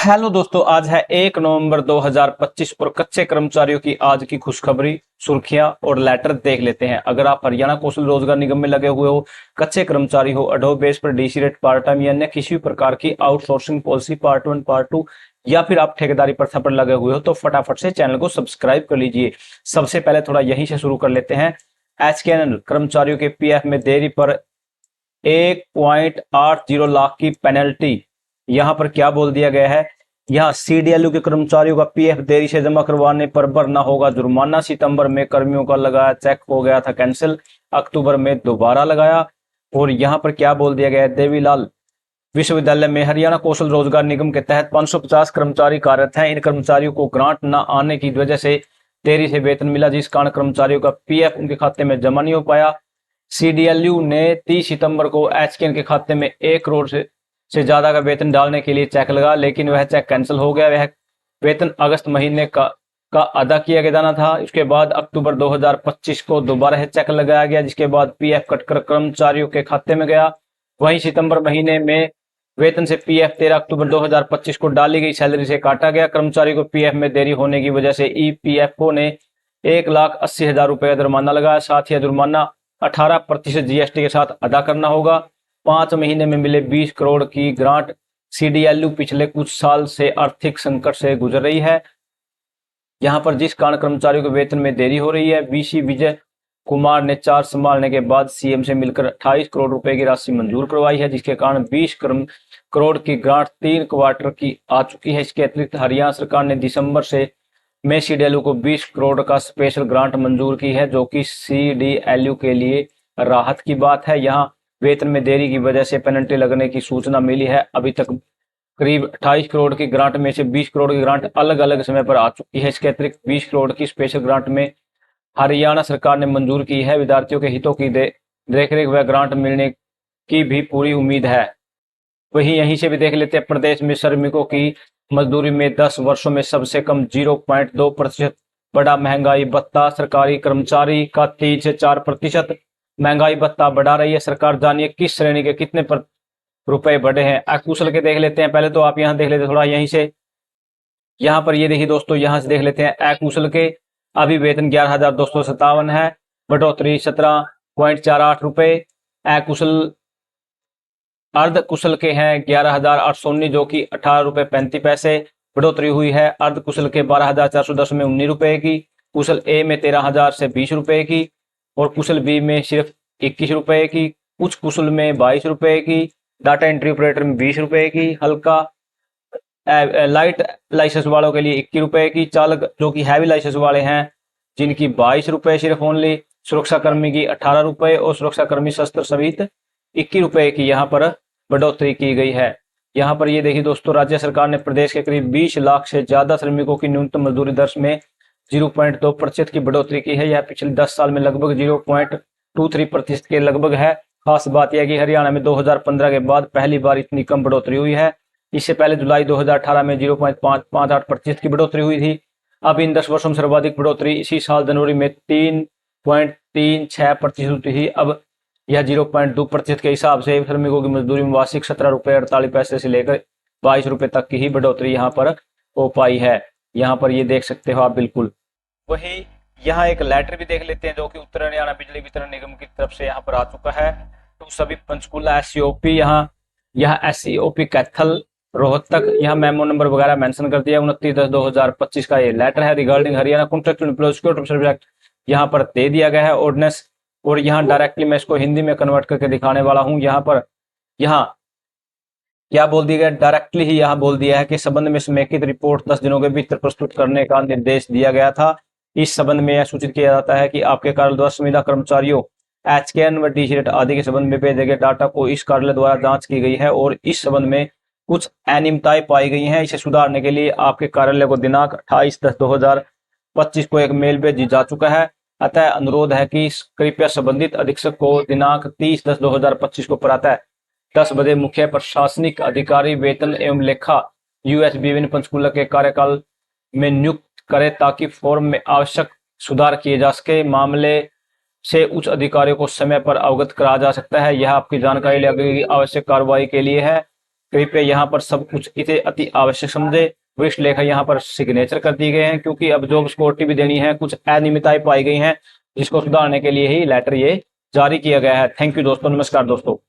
Hello दोस्तों, आज है 1 नवंबर 2025 और कच्चे कर्मचारियों की आज की खुशखबरी, सुर्खियां और लेटर देख लेते हैं। अगर आप हरियाणा कौशल रोजगार निगम में लगे हुए हो, कच्चे कर्मचारी हो, अडोब बेस पर डीसी रेट, पार्ट टाइम या अन्य किसी भी प्रकार की आउटसोर्सिंग पॉलिसी पार्ट 1 पार्ट 2 या फिर आप ठेकेदारी प्रथा पर लगे हुए हो, तो फटाफट से चैनल को सब्सक्राइब कर लीजिए। सबसे पहले थोड़ा यहीं से शुरू कर लेते हैं। एचकेएनएल कर्मचारियों के पीएफ में देरी पर 1.80 लाख की पेनल्टी। यहां पर क्या बोल दिया गया है, यहाँ सीडीएलयू के कर्मचारियों का पीएफ देरी से जमा करवाने पर भरना होगा जुर्माना। सितंबर में कर्मियों का लगाया चेक हो गया था कैंसिल, अक्टूबर में दोबारा लगाया। और यहाँ पर क्या बोल दिया गया है, देवीलाल विश्वविद्यालय में हरियाणा कौशल रोजगार निगम के तहत 550 कर्मचारी कार्यरत हैं। इन कर्मचारियों को ग्रांट न आने की वजह से देरी से वेतन मिला, जिस कारण कर्मचारियों का पीएफ उनके खाते में जमा नहीं हो पाया। सीडीएलयू ने 30 सितंबर को एचकेएन के खाते में 1 करोड़ से ज्यादा का वेतन डालने के लिए चेक लगा, लेकिन वह चेक कैंसिल हो गया। वह वेतन अगस्त महीने का अदा किया गया था। इसके बाद अक्टूबर 2025 को दोबारा चेक लगाया गया, जिसके बाद पीएफ कटकर कर्मचारियों के खाते में गया। वहीं सितंबर महीने में वेतन से पीएफ 13 अक्टूबर 2025 को डाली गई सैलरी से काटा गया। कर्मचारी को पीएफ में देरी होने की वजह से ईपीएफओ ने 1,80,000 रुपए का जुर्माना लगाया। साथ ही जुर्माना 18% जीएसटी के साथ अदा करना होगा। 5 महीने में मिले 20 करोड़ की ग्रांट। सीडीएलयू पिछले कुछ साल से आर्थिक संकट से गुजर रही है। यहां पर जिस कारण कर्मचारियों के वेतन में देरी हो रही है। वीसी विजय कुमार ने चार्ज संभालने के बाद सीएम से मिलकर 28 करोड़ रुपए की राशि मंजूर करवाई है, जिसके कारण 20 करोड़ की ग्रांट 3 क्वार्टर की आ चुकी है। इसके अतिरिक्त हरियाणा सरकार ने दिसंबर से में सीडीएलयू को 20 करोड़ का स्पेशल ग्रांट मंजूर की है, जो कि सीडीएलयू के लिए राहत की बात है। यहाँ वेतन में देरी की वजह से पेनल्टी लगने की सूचना मिली है। अभी तक करीब 28 करोड़ की ग्रांट में से 20 करोड़ की ग्रांट अलग अलग समय पर आ चुकी है। इसके अतिरिक्त 20 करोड़ की स्पेशल ग्रांट में हरियाणा सरकार ने मंजूर की है। विद्यार्थियों के हितों की देखरेख व ग्रांट मिलने की भी पूरी उम्मीद है। वहीं यहीं से भी देख लेते हैं, प्रदेश में श्रमिकों की मजदूरी में 10 वर्षों में सबसे कम 0.2% बढ़ा महंगाई भत्ता। सरकारी कर्मचारी का 3 से 4% महंगाई भत्ता बढ़ा रही है सरकार। जानिए किस श्रेणी के कितने रुपए बढ़े हैं। अकुशल के देख लेते हैं। पहले तो आप यहाँ देख लेते हैं थोड़ा यहीं से, यहाँ पर ये देखिए दोस्तों, यहाँ से देख लेते हैं अकुशल के। अभी वेतन 11,257 है, बढ़ोतरी 17.48 रुपए। अकुशल अर्ध कुशल के हैं 11,819, जो कि 18 रुपए 35 पैसे बढ़ोतरी हुई है। अर्ध कुशल के 12,410 में 19 रुपए की। कुशल ए में 13,000 से 20 रुपए की और कुशल बी में सिर्फ 21 रुपए की। उच्च कुशल में 22 रुपए की। डाटा एंट्री ऑपरेटर में 20 रुपए की। हल्का लाइट लाइसेंस वालों के लिए 21 रुपए की। चालक जो कि हैवी लाइसेंस वाले हैं, जिनकी 22 रुपए सिर्फ ओनली। सुरक्षा कर्मी की 18 रुपए और सुरक्षा कर्मी शस्त्र सहित 21 रुपए की यहाँ पर बढ़ोतरी की गई है। यहाँ पर ये देखिए दोस्तों, राज्य सरकार ने प्रदेश के करीब 20 लाख से ज्यादा श्रमिकों की न्यूनतम मजदूरी दर में 0.2% की बढ़ोतरी की है। यह पिछले 10 साल में लगभग 0.23% के लगभग है। खास बात यह कि हरियाणा में 2015 के बाद पहली बार इतनी कम बढ़ोतरी हुई है। इससे पहले जुलाई 2018 में 0.558% की बढ़ोतरी हुई थी। अब इन 10 वर्षों में सर्वाधिक बढ़ोतरी इसी साल जनवरी में 3.36% हुई थी। अब यह 0.2% के हिसाब से श्रमिकों की मजदूरी में वार्षिक 17 रुपए 48 पैसे से लेकर 22 रुपए तक की ही बढ़ोतरी यहाँ पर हो पाई है। यहाँ पर ये देख सकते हो आप बिल्कुल। वही यहाँ एक लेटर भी देख लेते हैं, जो कि उत्तर हरियाणा बिजली वितरण निगम की तरफ से यहाँ पर आ चुका है। तो सभी पंचकूला एससीओपी, यहाँ एससीओपी कैथल रोहतक, यहाँ मेमो नंबर वगैरह मेंशन कर दिया। 29/10/2025 का ये लेटर है regarding Haryana contractual employ security service act यहाँ पर दे दिया गया है ऑर्डिनेंस। और यहाँ डायरेक्टली मैं इसको हिंदी में कन्वर्ट करके दिखाने वाला हूँ। यहाँ पर क्या बोल दिया गया, डायरेक्टली ही यहाँ बोल दिया है कि संबंध में समेकित रिपोर्ट 10 दिनों के भीतर प्रस्तुत करने का निर्देश दिया गया था। इस संबंध में यह सूचित किया जाता है कि आपके कार्यालय द्वारा संविदा कर्मचारियों एचकेएन व डीसी रेट आदि के संबंध में भेजे गए डाटा को इस कार्यालय द्वारा जांच की गई है और इस संबंध में कुछ अनियमितताएं पाई गई हैं। इसे सुधारने के लिए आपके कार्यालय को दिनांक 28/10/2025 को एक मेल भेजी जा चुका है। अतः अनुरोध है कि कृपया संबंधित अधीक्षक को दिनांक 30/10/2025 को प्रातः 10 बजे मुख्य प्रशासनिक अधिकारी वेतन एवं लेखा यूएसबीएन पंचकूला के कार्यकाल में नियुक्त करे, ताकि फॉर्म में आवश्यक सुधार किए जा सके। मामले से उच्च अधिकारियों को समय पर अवगत कराया जा सकता है। यह आपकी जानकारी लेने की आवश्यक कार्रवाई के लिए है। कृपया यहाँ पर सब कुछ इसे अति आवश्यक समझे। वरिष्ठ लेखा यहाँ पर सिग्नेचर कर दिए गए हैं, क्योंकि अब जॉब सिक्योरिटी भी देनी है, कुछ अनियमितताएं पाई गई हैं जिसको सुधारने के लिए ही लेटर ये जारी किया गया है। थैंक यू दोस्तों, नमस्कार दोस्तों।